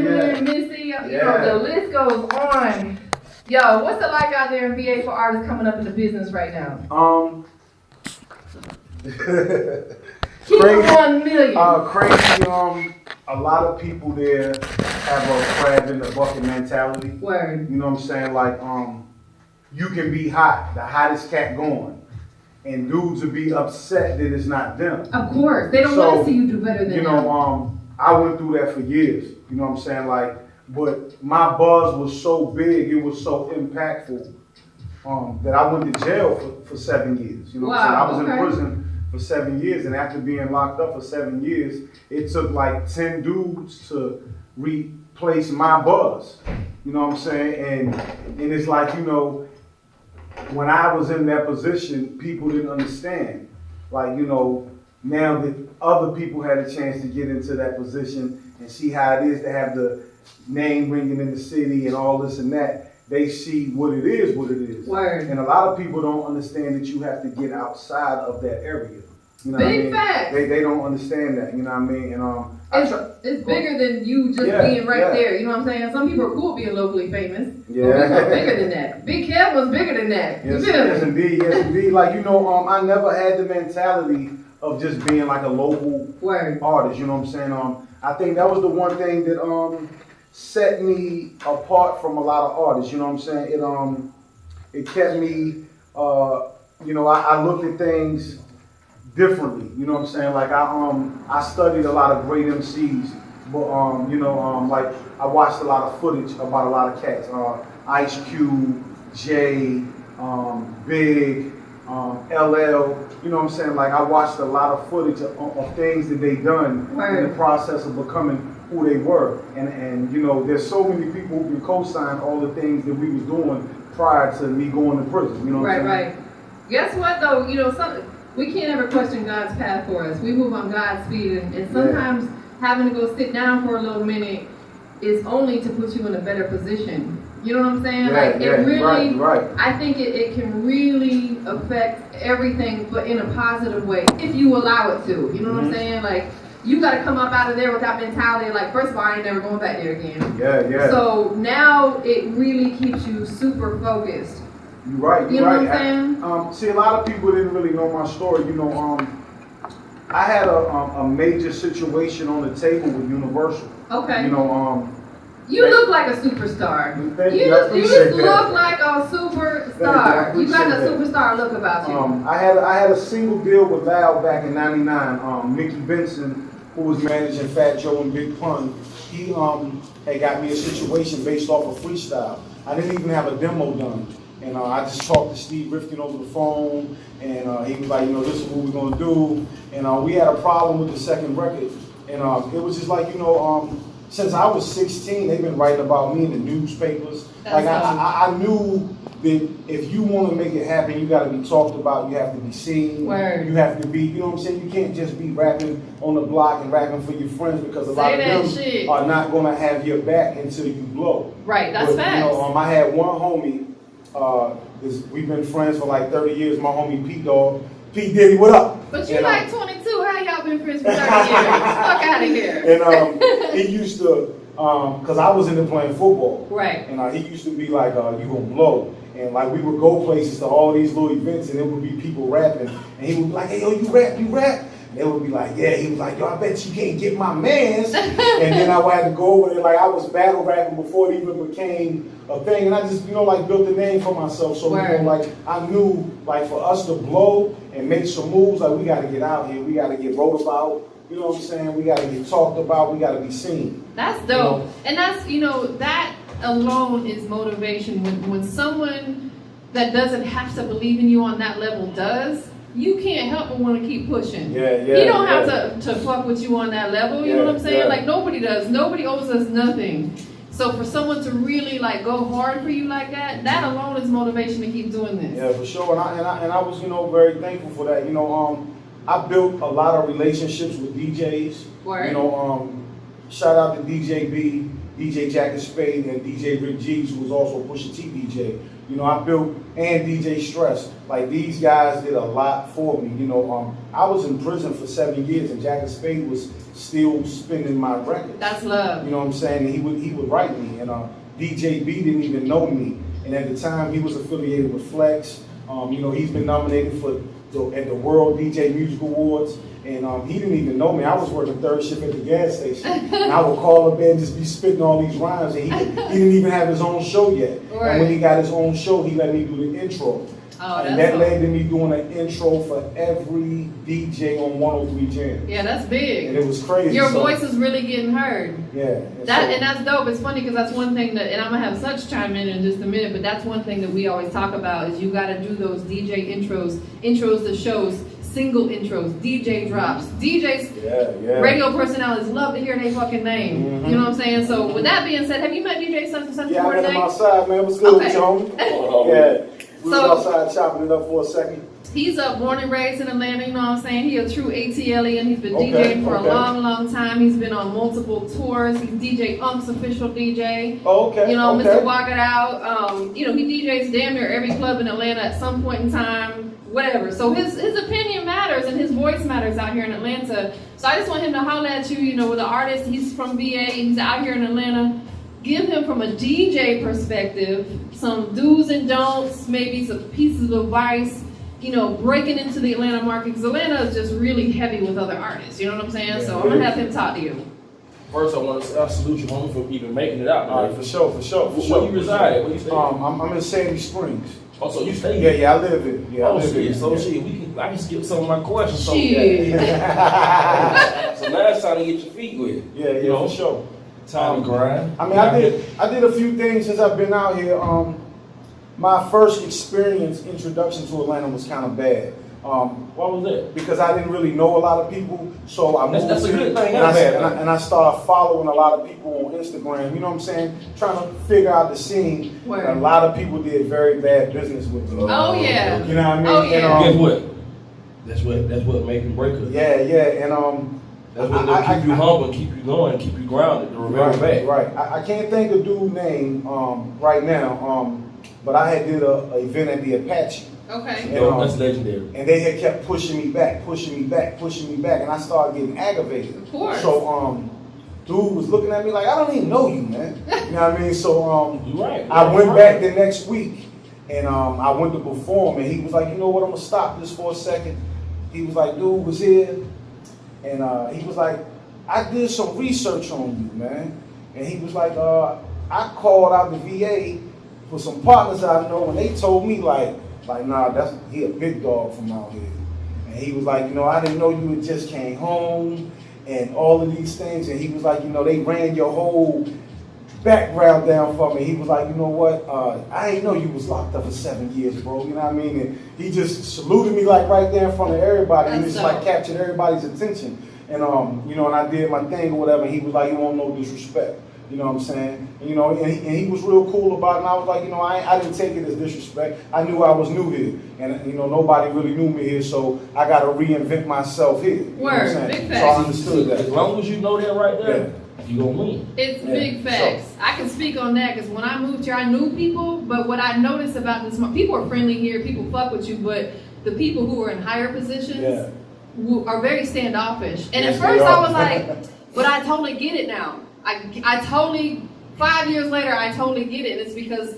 Timberland, Missy, you know, the list goes on. Yo, what's it like out there in VA for artists coming up in the business right now? Keep crazy, 1 million. Crazy. A lot of people there have a crab in the bucket mentality. Word. You know what I'm saying? Like, you can be hot, the hottest cat going, and dudes will be upset that it's not them. Of course, they don't want to see you do better than you know, I went through that for years. You know what I'm saying? Like, but my buzz was so big, it was so impactful, that I went to jail for 7 years. You know what I'm saying? I was in prison for 7 years, and after being locked up for 7 years, it took like 10 dudes to replace my buzz. You know what I'm saying? And it's like, you know, when I was in that position, people didn't understand. Like, you know, now that other people had a chance to get into that position and see how it is to have the name ringing in the city and all this and that, they see what it is. Word. And a lot of people don't understand that you have to get outside of that area. You know Big what I mean? fact. They don't understand that, you know what I mean? And it's bigger than you just being right there. You know what I'm saying? Some people are cool being locally famous. Yeah. But we bigger than that. Big Kev was bigger than that. Yes, indeed. Like, you know, I never had the mentality of just being like a local artist. You know what I'm saying? I think that was the one thing that set me apart from a lot of artists. You know what I'm saying? It kept me. You know, I looked at things differently. You know what I'm saying? Like, I studied a lot of great MCs, but you know, like, I watched a lot of footage about a lot of cats. Ice Cube, Jay, Big, LL. You know what I'm saying? Like, I watched a lot of footage of things that they done in the process of becoming who they were. And you know, there's so many people who can co-sign all the things that we was doing prior to me going to prison. You know what I'm saying? Right. Guess what though? You know, we can't ever question God's path for us. We move on God's speed, and sometimes having to go sit down for a little minute is only to put you in a better position. You know what I'm saying? It really, I think it can really affect everything, but in a positive way, if you allow it to. You know what I'm saying? Like, you got to come up out of there with that mentality, like, first of all, I ain't never going back there again. Yeah. So now it really keeps you super focused. You're right. You know what I'm saying? See, a lot of people didn't really know my story. You know, I had a major situation on the table with Universal. Okay. You know, you look like a superstar. You just look like a superstar. You got a superstar look about you. I had a single deal with Loud back in '99. Mickey Benson, who was managing Fat Joe and Big Pun, he had got me a situation based off of freestyle. I didn't even have a demo done. And I just talked to Steve Rifkin over the phone, and he was like, you know, this is what we're gonna do. And we had a problem with the second record, and it was just like, you know, since I was 16, they've been writing about me in the newspapers. Like, I knew that if you want to make it happen, you got to be talked about. You have to be seen. Word. You have to be, you know what I'm saying? You can't just be rapping on the block and rapping for your friends, because a lot of them are not gonna have your back until you blow. Right. That's facts. You know, I had one homie. We've been friends for like 30 years. My homie P Dog, P Diddy, what up? But you like 22. How y'all been friends for 30 years? Fuck out of here. And he used to, cause I was into playing football. Right. And he used to be like, you gonna blow. And like, we would go places to all these little events, and there would be people rapping, and he would be like, hey, yo, you rap? And they would be like, yeah. He was like, yo, I bet you can't get my mans. And then I would have to go over there, like, I was battle rapping before it even became a thing, and I just, you know, like, built a name for myself. So, you know, like, I knew, like, for us to blow and make some moves, like, we got to get out here. We got to get wrote about. You know what I'm saying? We got to get talked about. We got to be seen. That's dope. You know? And that's, you know, that alone is motivation. When someone that doesn't have to believe in you on that level does, you can't help but want to keep pushing. You don't have to fuck with you on that level. You know what I'm saying? Like, nobody does. Nobody owes us nothing. So for someone to really like go hard for you like that, that alone is motivation to keep doing this. Yeah, for sure. And I was, you know, very thankful for that. You know, I built a lot of relationships with DJs. Word. You know, shout out to DJ B, DJ Jack and Spade, and DJ Rick G's, who was also Pusha T DJ. You know, I built, and DJ Stress. Like, these guys did a lot for me. You know, I was in prison for 7 years, and Jack and Spade was still spinning my records. That's love. You know what I'm saying? And he would write me, and DJ B didn't even know me. And at the time, he was affiliated with Flex. You know, he's been nominated at the World DJ Music Awards, and he didn't even know me. I was working third shift at the gas station, and I would call up there and just be spitting all these rhymes, and he didn't even have his own show yet. Right. And when he got his own show, he let me do the intro. Oh, and that led to me doing an intro for every DJ on 103 Jam. Yeah, that's big. And it was crazy. Your voice is really getting heard. Yeah. And that's dope. It's funny because that's one thing that, and I'm gonna have Such chime in just a minute, but that's one thing that we always talk about is you gotta do those DJ intros to shows, single intros, DJ drops. DJs, radio personalities love to hear their fucking name. Mm-hmm. You know what I'm saying? So with that being said, have you met DJ SuchNSuch before today? Yeah, I met him outside, man. What's good with you, homie? Yeah. We was outside chopping it up for a second. He's born and raised in Atlanta, you know what I'm saying? He's a true ATLian, and he's been DJing for a long time. He's been on multiple tours. He's DJ Unk's official DJ. You know, Mr. Walk It Out. You know, he DJs damn near every club in Atlanta at some point in time, whatever. So his opinion matters and his voice matters out here in Atlanta. So I just want him to holler at you, you know, with an artist. He's from VA, he's out here in Atlanta. Give him from a DJ perspective some do's and don'ts, maybe some pieces of advice, you know, breaking into the Atlanta market, because Atlanta is just really heavy with other artists, you know what I'm saying? Yeah, so I'm gonna have him talk to you. First, I want to salute you, homie, for even making it out. All right, for sure. Where you reside at? Where you stay? I'm in Sandy Springs. Oh, so you stay here? Yeah, I live in. Yeah, I can skip some of my questions. Shit. So last time to get your feet wet. Yeah, you know, for sure. Time to grind. I mean, I did a few things since I've been out here. My first introduction to Atlanta was kind of bad. Why was that? Because I didn't really know a lot of people, so I moved that's a good thing. and I started following a lot of people on Instagram. You know what I'm saying? Trying to figure out the scene. And a lot of people did very bad business with me. Oh yeah. You know what I mean? Oh yeah. And, Guess what? That's what make and break us. Yeah, and that's what keep you humble, keep you going, keep you grounded to remember back. Right. I can't think of dude's name right now. But I had did a event at the Apache. Okay. And, that's legendary. And they had kept pushing me back, and I started getting aggravated. Of course. So dude was looking at me like, I don't even know you, man. You know what I mean? So You're right. I went back the next week, and I went to perform, and he was like, you know what? I'm gonna stop this for a second. He was like, dude was here, and he was like, I did some research on you, man. And he was like, I called out the VA for some partners I know, and they told me like nah, he a big dog from out here. And he was like, you know, I didn't know you had just came home and all of these things. And he was like, you know, they ran your whole background down for me. He was like, you know what, I didn't know you was locked up for 7 years, bro. You know what I mean? And he just saluted me like right there in front of everybody. And just like captured everybody's attention. And you know, and I did my thing or whatever. And he was like, you want no disrespect. You know what I'm saying? And, you know, and he was real cool about it. And I was like, you know, I didn't take it as disrespect. I knew I was new here. And, you know, nobody really knew me here. So I got to reinvent myself here. Word, big facts. So I understood that. As long as you know that right there, you're going to win. It's big facts. So, I can speak on that because when I moved here, I knew people. But what I noticed about this, people are friendly here. People fuck with you. But the people who are in higher positions are very standoffish. And at first I was like, but I totally get it now. I totally, 5 years later, I totally get it. And it's because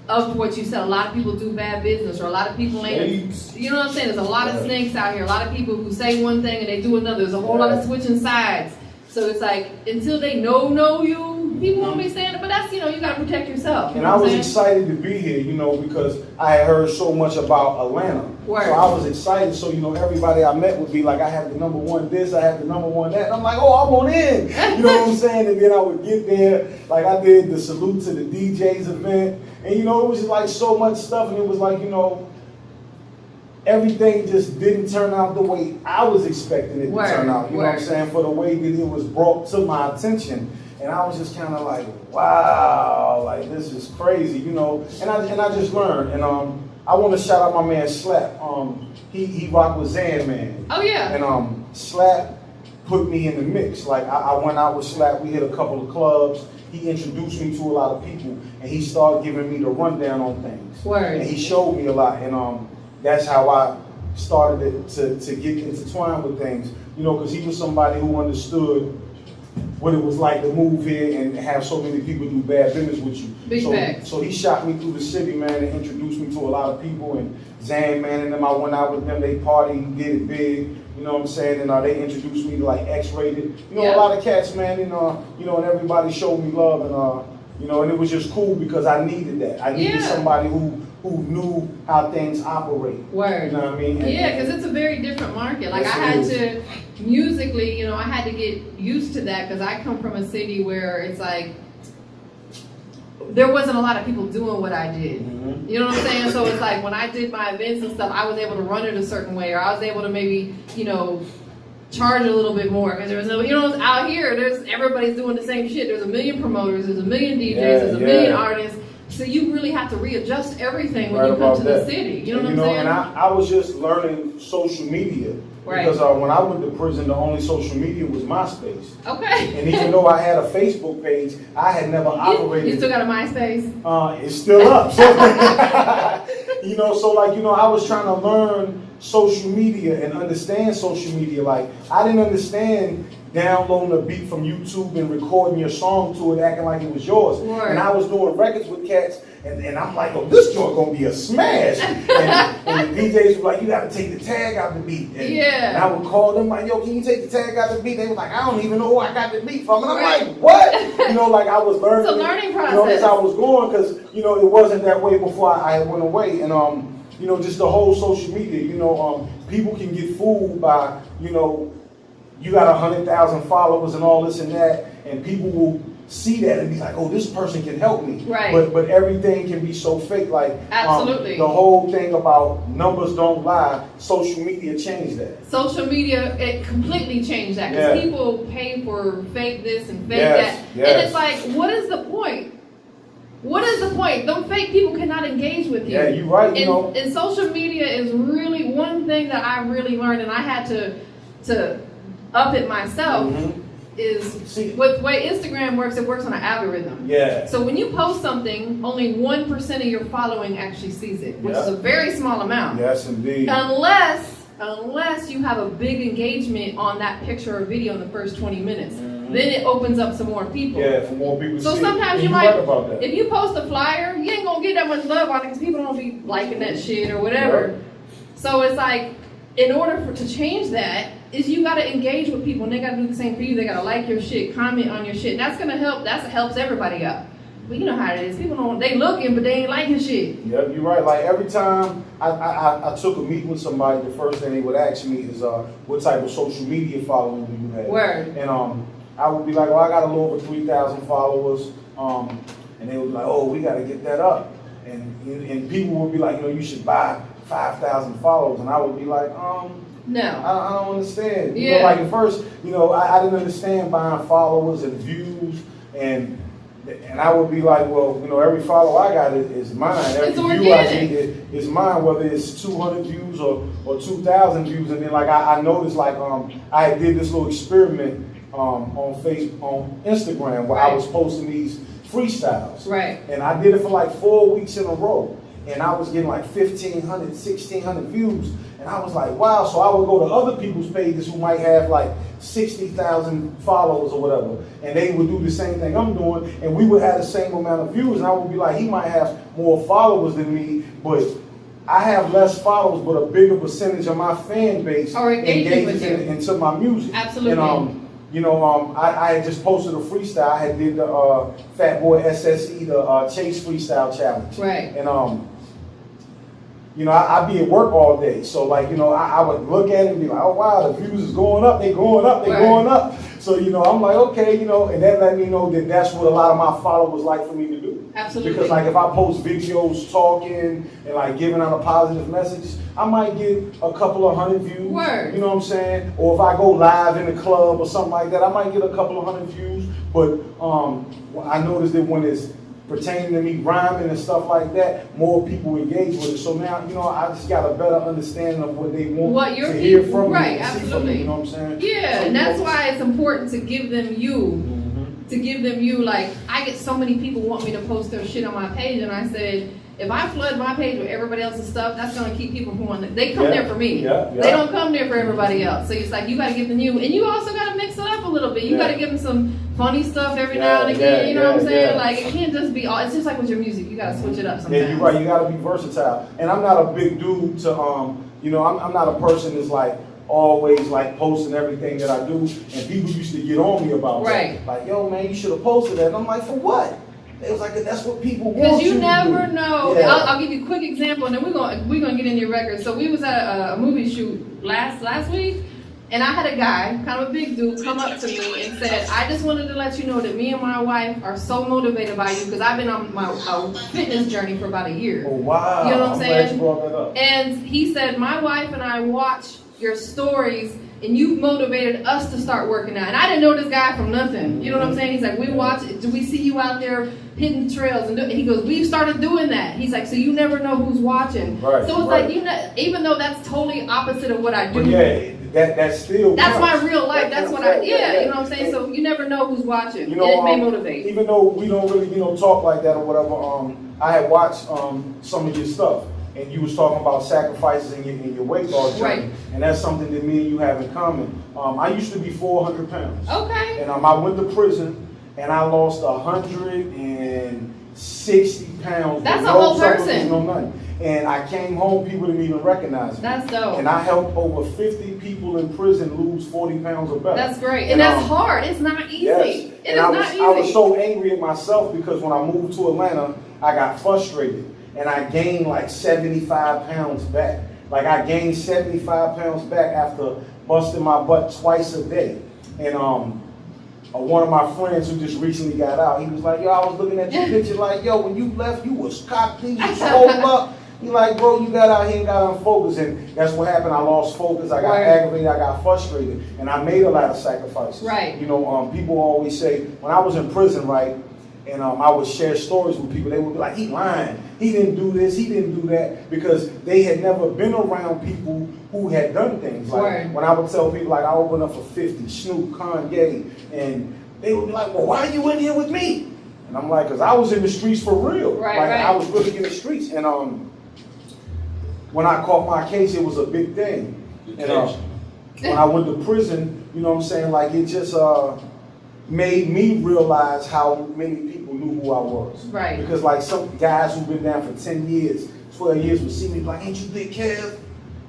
of what you said. A lot of people do bad business, or a lot of people ain't, you know what I'm saying? There's a lot of snakes out here. A lot of people who say one thing and they do another. There's a whole lot of switching sides. So it's like, until they know you, people won't be saying it. But that's, you know, you got to protect yourself. And I was excited to be here, you know, because I had heard so much about Atlanta. Word. So I was excited. So, you know, everybody I met would be like, I have the #1 this, I have the #1 that. And I'm like, oh, I want in. You know what I'm saying? And then I would get there, like I did the salute to the DJs event. And, you know, it was just like so much stuff. And it was like, you know, everything just didn't turn out the way I was expecting it to turn out. You know what I'm saying? For the way that it was brought to my attention. And I was just kind of like, wow, like this is crazy, you know. And I just learned. And I want to shout out my man Slap. He rocked with Zan Man. Oh yeah. And Slap put me in the mix. Like I went out with Slap, we hit a couple of clubs. He introduced me to a lot of people, and he started giving me the rundown on things. Word. And he showed me a lot, and that's how I started to get intertwined with things. You know, because he was somebody who understood what it was like to move here and have so many people do bad business with you. Big facts. So he shot me through the city, man, and introduced me to a lot of people. And Zan, man, and them, I went out with them. They partied, did it big. You know what I'm saying? And they introduced me to like X-Rated. You know, a lot of cats, man, and you know, and everybody showed me love, and you know, and it was just cool because I needed that. I needed somebody who knew how things operate. Word. You know what I mean? Yeah, because it's a very different market. Like, yes, I had to, musically, you know, I had to get used to that because I come from a city where it's like, there wasn't a lot of people doing what I did. Mm-hmm. You know what I'm saying? So it's like when I did my events and stuff, I was able to run it a certain way, or I was able to maybe, you know, charge a little bit more because there was no, you know, out here, everybody's doing the same shit. There's a million promoters, there's a million DJs, there's a million artists. So you really have to readjust everything when you come to the city. You know what I'm saying? And I was just learning social media. Right. Because when I went to prison, the only social media was MySpace. Okay. And even though I had a Facebook page, I had never operated. You still got a MySpace? It's still up. So, you know, so like, you know, I was trying to learn social media and understand social media. Like, I didn't understand downloading a beat from YouTube and recording your song to it, acting like it was yours. Word. And I was doing records with cats, and I'm like, oh, this joint gonna be a smash. and the DJs were like, you gotta take the tag out the beat. And I would call them like, yo, can you take the tag out the beat? They were like, I don't even know who I got the beat from. And I'm like, what? You know, like I was learning. It's a learning process. You know, as I was going, because, you know, it wasn't that way before I went away. And, you know, just the whole social media, you know, people can get fooled by, you know, you got 100,000 followers and all this and that, and people will see that and be like, oh, this person can help me. Right. But everything can be so fake. Like, absolutely. The whole thing about numbers don't lie, social media changed that. Social media, it completely changed that. Because people pay for fake this and fake that. Yes. And it's like, what is the point? What is the point? Those fake people cannot engage with you. Yeah, you're right. You know. And social media is really one thing that I really learned, and I had to up it myself, is with the way Instagram works, it works on an algorithm. Yeah. So when you post something, only 1% of your following actually sees it, which is a very small amount. Yes, indeed. Unless you have a big engagement on that picture or video in the first 20 minutes. Then it opens up some more people. Yeah, for more people to so see. Sometimes you might, right if you post a flyer, you ain't gonna get that much love on it because people don't be liking that shit or whatever. Right. So it's like, in order to change that, is you gotta engage with people and they gotta do the same for you. They gotta like your shit, comment on your shit. And that's gonna help. That helps everybody out. But you know how it is. People they looking, but they ain't liking shit. Yep, you're right. Like every time I took a meeting with somebody, the first thing they would ask me is, what type of social media following do you have? Word. And I would be like, well, I got a little over 3,000 followers. And they would be like, oh, we got to get that up. And people would be like, you know, you should buy 5,000 followers. And I would be like, no, I don't understand. You know, like at first, you know, I didn't understand buying followers and views, and I would be like, well, you know, every follower I got is mine. Every view I get is mine, whether it's 200 views or 2,000 views. And then like I noticed, like I did this little experiment on Facebook, on Instagram, where I was posting these freestyles. Right. And I did it for like 4 weeks in a row. And I was getting like 1,500, 1,600 views. And I was like, wow. So I would go to other people's pages who might have like 60,000 followers or whatever. And they would do the same thing I'm doing. And we would have the same amount of views. And I would be like, he might have more followers than me, but I have less followers, but a bigger percentage of my fan base engages into my music. Absolutely. And, you know, I had just posted a freestyle. I had did the Fat Boy SSE, the Chase Freestyle Challenge. Right. And, you know, I'd be at work all day. So, like, you know, I would look at it and be like, oh, wow, the views is going up. They going up. They going up. So, you know, I'm like, okay, you know, and that let me know that that's what a lot of my followers like for me to do. Absolutely. Because, like, if I post videos talking and, like, giving out a positive message, I might get a couple of 100 views. Word. You know what I'm saying? Or if I go live in the club or something like that, I might get a couple of 100 views. But I noticed that when it's pertaining to me rhyming and stuff like that, more people engage with it. So now, you know, I just got a better understanding of what they want to hear from me and see from me, you know what I'm saying? Yeah, so, and that's why it's important to give them you. To give them you, like, I get so many people want me to post their shit on my page, and I said, if I flood my page with everybody else's stuff, that's gonna keep people from wanting. They come there for me. They don't come there for everybody else. So it's like you gotta give them you, and you also gotta mix it up a little bit. You gotta give them some funny stuff every now and again. You know what I'm saying? Like it can't just be all. It's just like with your music. You gotta switch it up sometimes. Yeah, you're right. You gotta be versatile. And I'm not a big dude to you know, I'm not a person that's like always like posting everything that I do. And people used to get on me about that. Like, yo, man, you should have posted that. And I'm like, for what? It was like, that's what people want you to do. Because you never know. Yeah. I'll give you a quick example, and then we're gonna get into your record. So we was at a movie shoot last week, and I had a guy, kind of a big dude, come up to me and said, I just wanted to let you know that me and my wife are so motivated by you because I've been on my fitness journey for about a year. Oh, wow. You know what I'm saying? Glad you brought that up. And he said, my wife and I watch your stories, and you motivated us to start working out. And I didn't know this guy from nothing. You know what I'm saying? He's like, we watch it. Do we see you out there hitting trails? And he goes, we've started doing that. He's like, so you never know who's watching. Right, so it's like, you know, even though that's totally opposite of what I do. But yeah, that's still. That's counts. my real life. That's what I, you know what I'm saying? So you never know who's watching. You know, and it may motivate. Even though we don't really, you know, talk like that or whatever, I had watched some of your stuff. And you was talking about sacrifices in your weight loss journey. Right. And that's something that me and you have in common. I used to be 400 pounds. Okay. And I went to prison and I lost 160 pounds. That's a whole person. No nothing. And I came home, people didn't even recognize me. That's dope. And I helped over 50 people in prison lose 40 pounds or better. That's great. And that's hard. It's not easy. Yes. It is not easy. I was so angry at myself because when I moved to Atlanta, I got frustrated. And I gained like 75 pounds back. Like I gained 75 pounds back after busting my butt twice a day. And one of my friends who just recently got out, he was like, yo, I was looking at your picture like, yo, when you left, you was cocky, you swole up. He like, bro, you got out here and got unfocused. And that's what happened. I lost focus. I got aggravated. I got frustrated. And I made a lot of sacrifices. Right. You know, people always say, when I was in prison, right, and I would share stories with people, they would be like, he lying. He didn't do this, he didn't do that, because they had never been around people who had done things. Like when I would tell people, like I opened up for 50, Snoop, Kanye, and they would be like, well, why are you in here with me? And I'm like, because I was in the streets for real. I was really in the streets. And when I caught my case, it was a big thing. And when I went to prison, you know what I'm saying, like it just made me realize how many people knew who I was. Right. Because like some guys who've been down for 10 years, 12 years would see me like, ain't you Big Kev?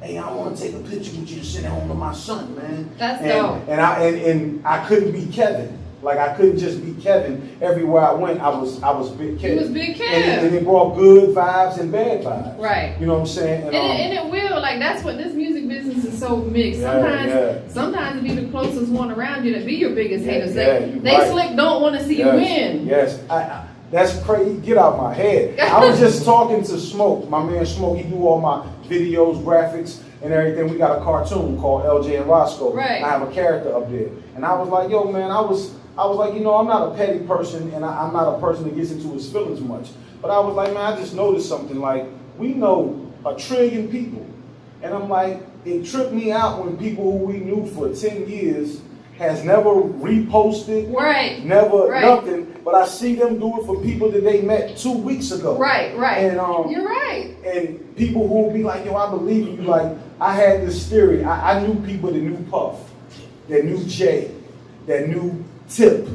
Hey, I want to take a picture with you to send it home to my son, man. That's dope. And I couldn't be Kevin. Like I couldn't just be Kevin. Everywhere I went, I was Big Kev. You was Big Kev. And it brought good vibes and bad vibes. Right. You know what I'm saying? And it will. Like that's what this music business is so mixed. Sometimes it be the closest one around you that be your biggest haters. They slick don't want to see you win. Yes. That's crazy. Get out my head. I was just talking to Smoke, my man Smoke. He do all my videos, graphics, and everything. We got a cartoon called LJ and Roscoe. Right. I have a character up there. And I was like, yo, man, I was like, you know, I'm not a petty person, and I'm not a person that gets into his feelings much. But I was like, man, I just noticed something. Like, we know 1 trillion people. And I'm like, it tripped me out when people who we knew for 10 years has never reposted, never nothing. But I see them do it for people that they met 2 weeks ago. Right. And you're right. And people who will be like, yo, I believe in you. Like, I had this theory. I knew people that knew Puff, that knew Jay, that knew Tip,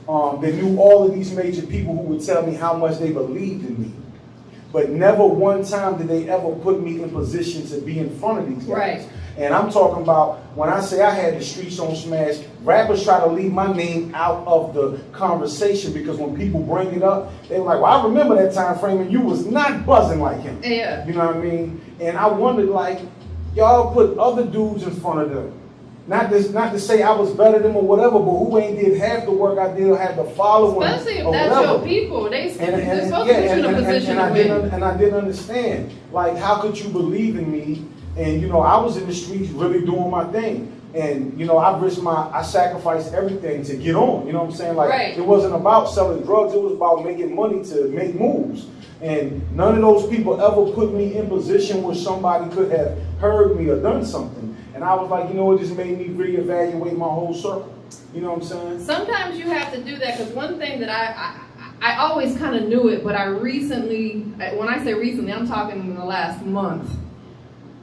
that knew all of these major people who would tell me how much they believed in me. But never one time did they ever put me in position to be in front of these guys. Right. And I'm talking about, when I say I had the streets on smash, rappers try to leave my name out of the conversation because when people bring it up, they were like, well, I remember that time frame and you was not buzzing like him. Yeah. You know what I mean? And I wondered, like, y'all put other dudes in front of them. Not to say I was better than them or whatever, but who ain't did half the work I did or had the following. Especially if that's your people. They're supposed to put you in a position to win. And I didn't understand. Like, how could you believe in me? And, you know, I was in the streets really doing my thing. And you know, I sacrificed everything to get on. You know what I'm saying? Like Right. it wasn't about selling drugs. It was about making money to make moves. And none of those people ever put me in position where somebody could have heard me or done something. And I was like, you know, it just made me reevaluate my whole circle. You know what I'm saying? Sometimes you have to do that, because one thing that I always kind of knew it, but I recently, when I say recently, I'm talking in the last month,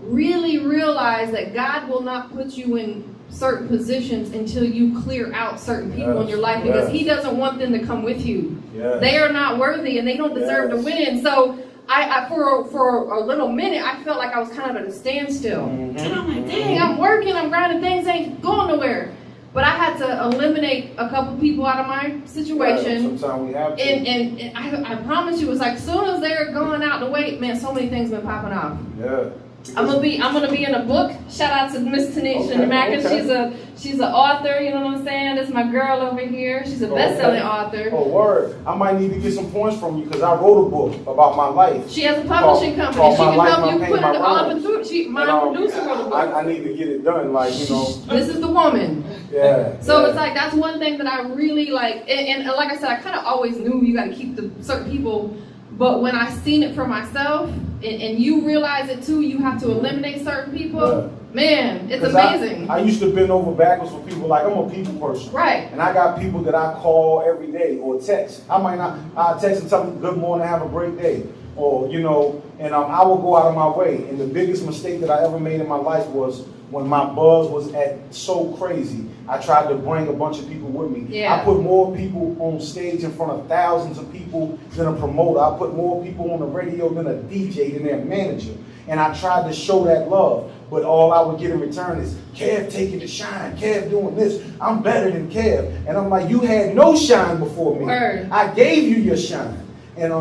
really realize that God will not put you in certain positions until you clear out certain people in your life, because He doesn't want them to come with you. They are not worthy and they don't deserve to win. So I for a little minute, I felt like I was kind of at a standstill. And I'm like, dang, I'm working, I'm grinding, things ain't going nowhere. But I had to eliminate a couple people out of my situation. Sometimes we have to. And I promise you, it's like as soon as they're going out the way, man, so many things been popping off. Yeah. I'm gonna be in a book. Shout out to Miss Tanisha Namaka. She's an author, you know what I'm saying? That's my girl over here. She's a best-selling author. Oh, word. I might need to get some points from you because I wrote a book about my life. She has a publishing company. She can help you put it all through. My producer wrote a book. I need to get it done, like, you know. This is the woman. Yeah. So it's like, that's one thing that I really like. And like I said, I kind of always knew you got to keep the certain people. But when I seen it for myself, and you realize it too, you have to eliminate certain people. Man, it's amazing. I used to bend over backwards for people. Like, I'm a people person. Right. And I got people that I call every day or text. I text and tell them good morning, have a great day. Or, you know, and I will go out of my way. And the biggest mistake that I ever made in my life was when my buzz was at so crazy, I tried to bring a bunch of people with me. Yeah. I put more people on stage in front of thousands of people than a promoter. I put more people on the radio than a DJ, than their manager. And I tried to show that love. But all I would get in return is, Kev taking the shine, Kev doing this, I'm better than Kev. And I'm like, you had no shine before me. Word. I gave you your shine. And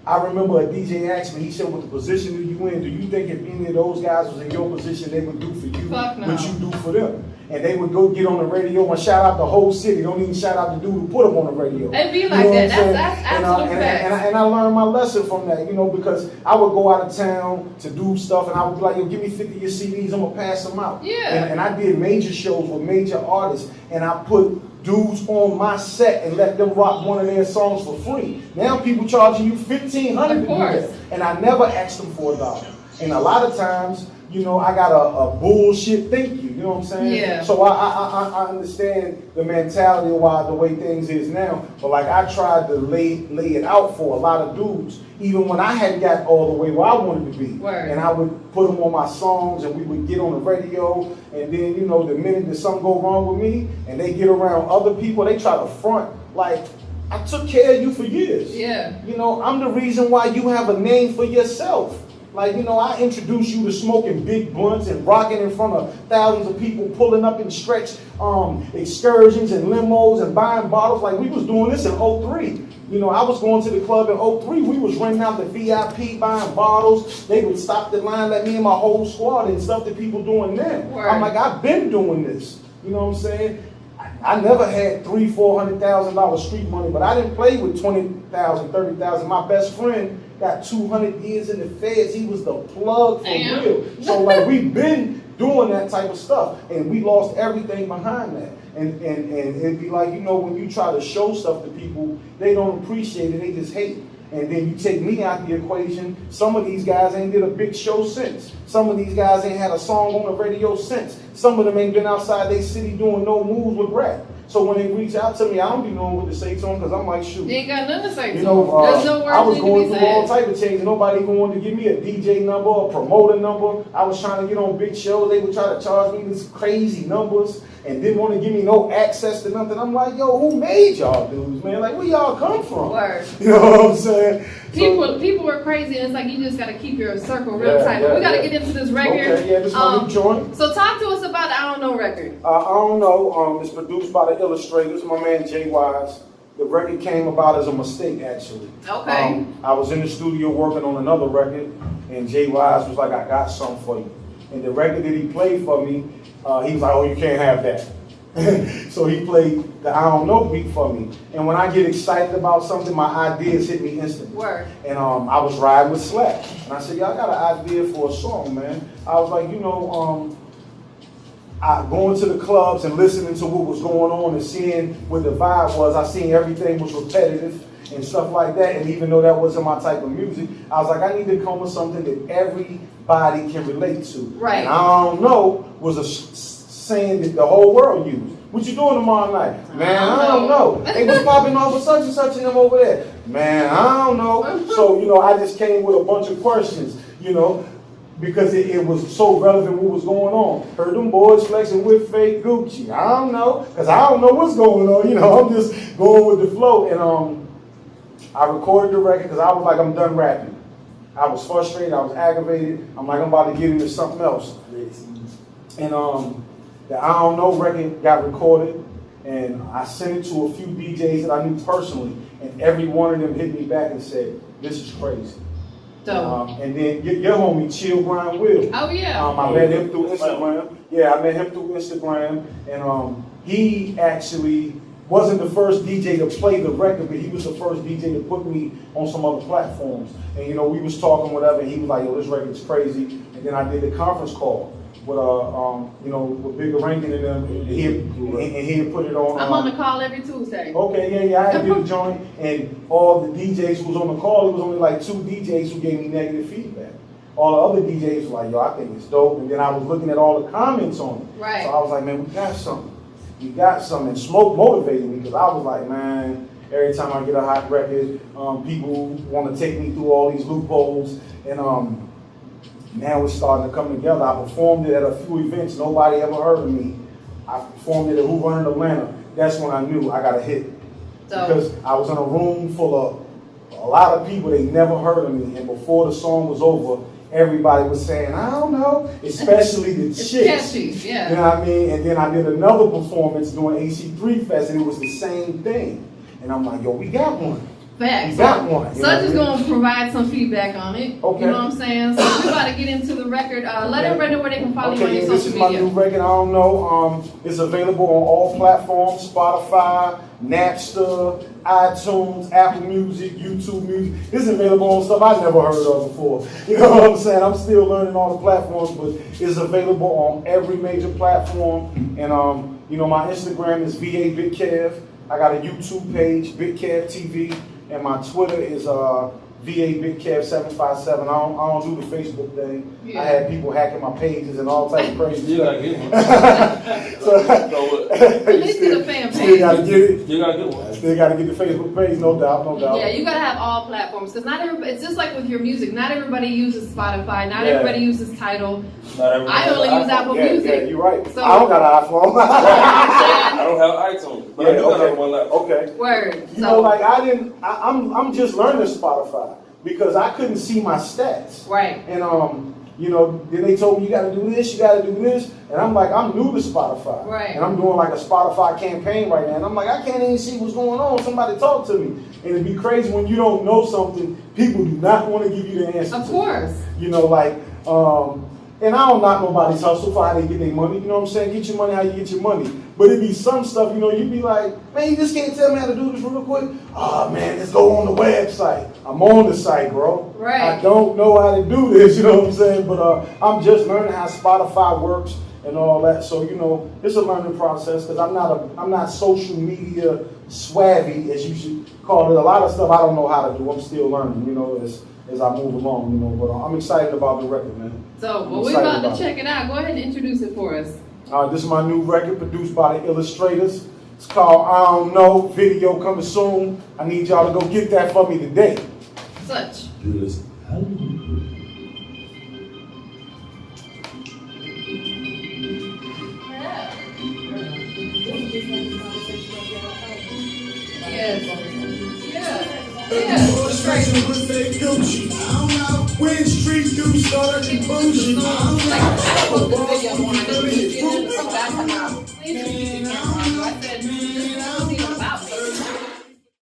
I remember a DJ asked me, he said, what the position are you in? Do you think if any of those guys was in your position, they would do for you Fuck no. what you do for them? And they would go get on the radio and shout out the whole city. Don't even shout out the dude who put them on the radio. It'd be like that. That's absolute fact. And I learned my lesson from that, you know, because I would go out of town to do stuff and I would be like, yo, give me 50 of your CDs, I'm gonna pass them out. Yeah. And I did major shows with major artists and I put dudes on my set and let them rock one of their songs for free. Now people charging you $1,500 to do that. And I never asked them for $1. And a lot of times, you know, I got a bullshit thank you, you know what I'm saying? Yeah. So I understand the mentality of why the way things is now. But like I tried to lay it out for a lot of dudes, even when I hadn't got all the way where I wanted to be. Word. And I would put them on my songs and we would get on the radio. And then, you know, the minute that something go wrong with me and they get around other people, they try to front like, I took care of you for years. Yeah. You know, I'm the reason why you have a name for yourself. Like, you know, I introduced you to smoking big blunts and rocking in front of thousands of people, pulling up in stretch excursions and limos and buying bottles. Like, we was doing this in 03. You know, I was going to the club in 03. We was renting out the VIP, buying bottles. They would stop the line, let me and my whole squad and stuff that people doing now. Word. I'm like, I've been doing this. You know what I'm saying? I never had $300,000-$400,000 street money, but I didn't play with $20,000, $30,000. My best friend got 200 years in the feds. He was the plug for real. So like we've been doing that type of stuff, and we lost everything behind that. And it'd be like, you know, when you try to show stuff to people, they don't appreciate it. They just hate. And then you take me out the equation. Some of these guys ain't did a big show since. Some of these guys ain't had a song on the radio since. Some of them ain't been outside their city doing no moves with rap. So when they reach out to me, I don't be knowing what to say to them because I'm like, shoot. You ain't got nothing to say to You know, There's no words I was need going to be through all said. type of changes. Nobody even wanted to give me a DJ number, a promoter number. I was trying to get on big shows. They would try to charge me these crazy numbers and didn't want to give me no access to nothing. I'm like, yo, who made y'all dudes, man? Like, where y'all come from? Word. You know what I'm saying? People are crazy, and it's like you just got to keep your circle real tight. But we got to get into this record. Okay, yeah, this is my new joint. So talk to us about the I Don't Know record. I don't know. It's produced by the illustrators, my man Jay Wise. The record came about as a mistake, actually. Okay. I was in the studio working on another record, and Jay Wise was like, I got something for you. And the record that he played for me, he was like, oh, you can't have that. So he played the I Don't Know beat for me. And when I get excited about something, my ideas hit me instantly. Word. And I was riding with Slack. And I said, y'all got an idea for a song, man. I was like, you know, going to the clubs and listening to what was going on and seeing what the vibe was, I seen everything was repetitive and stuff like that. And even though that wasn't my type of music, I was like, I need to come with something that everybody can relate to. Right. And I don't know was a saying that the whole world used. What you doing tomorrow night? Man, I don't know. They was popping off of such and such and them over there. Man, I don't know. So, I just came with a bunch of questions, because it was so relevant what was going on. Heard them boys flexing with fake Gucci. I don't know, because I don't know what's going on. I'm just going with the flow. And I recorded the record because I was like, I'm done rapping. I was frustrated. I was aggravated. I'm like, I'm about to get into something else. And the I Don't Know record got recorded, and I sent it to a few DJs that I knew personally, and every one of them hit me back and said, this is crazy. And then your homie, Chill Grind Will. Oh, yeah. I met him through Instagram. Yeah, I met him through Instagram, and he actually wasn't the first DJ to play the record, but he was the first DJ to put me on some other platforms. And we was talking whatever, and he was like, yo, this record's crazy. And then I did the conference call with with Big Rankin and them, and he had put it on. I'm on the call every Tuesday. Okay, yeah, I had did the joint, and all the DJs who was on the call, it was only like 2 DJs who gave me negative feedback. All the other DJs were like, yo, I think it's dope. And then I was looking at all the comments on it. Right. So I was like, man, we got something. And Smoke motivated me, because I was like, man, every time I get a hot record, people want to take me through all these loopholes, and now it's starting to come together. I performed it at a few events. Nobody ever heard of me. I performed it at Who Run in Atlanta. That's when I knew I got a hit. Because I was in a room full of a lot of people, they never heard of me. And before the song was over, everybody was saying, I don't know, especially the chicks. Catchy, yeah. You know what I mean? And then I did another performance doing AC3 Fest, and it was the same thing. And I'm like, yo, we got one. Facts. We got one. Such is going to provide some feedback on it. Okay. You know what I'm saying? So we're about to get into the record. Let everybody know where they can follow you on your social this is my new record, I Don't Know. It's available on all platforms, Spotify, Napster, iTunes, Apple Music, YouTube Music. This is available on stuff I never heard of before. You know what I'm saying? I'm still learning all the platforms, but it's available on every major platform. And my Instagram is VA Big Kev. I got a YouTube page, Big Kev TV. And my Twitter is VA Big Kev 757. I don't do the Facebook thing. Yeah. I had people hacking my pages and all types of crazy You stuff. gotta get one. So At least get a fan page. Still gotta get it. You gotta get one. Still gotta get the Facebook page, no doubt. Yeah, you gotta have all platforms, because not everybody. It's just like with your music. Not everybody uses Spotify. Not everybody uses Tidal. I only use Apple Music. Yeah, you're right. So, I don't got an iPhone. I don't have iTunes, but I do got one laptop. Okay. Word. I'm just learning Spotify because I couldn't see my stats. Right. And then they told me you gotta do this, and I'm like, I'm new to Spotify. Right. And I'm doing like a Spotify campaign right now, and I'm like, I can't even see what's going on. Somebody talk to me. And it'd be crazy when you don't know something, people do not want to give you the answer. Of course. And I don't knock nobody's hustle for how they get their money. You know what I'm saying? Get your money how you get your money. But it'd be some stuff, you'd be like, man, you just can't tell me how to do this real quick. Oh, man, let's go on the website. I'm on the site, bro. Right. I don't know how to do this, you know what I'm saying? But I'm just learning how Spotify works and all that. So, it's a learning process, because I'm not social media swabby, as you should call it. A lot of stuff I don't know how to do. I'm still learning, as I move along, but I'm excited about the record, man. So, we're about to check it out. Go ahead and introduce it for us. This is my new record produced by the Illustrators. It's called I Don't Know. Video coming soon. I need y'all to go get that for me today. Such. When streets do start acting bougie,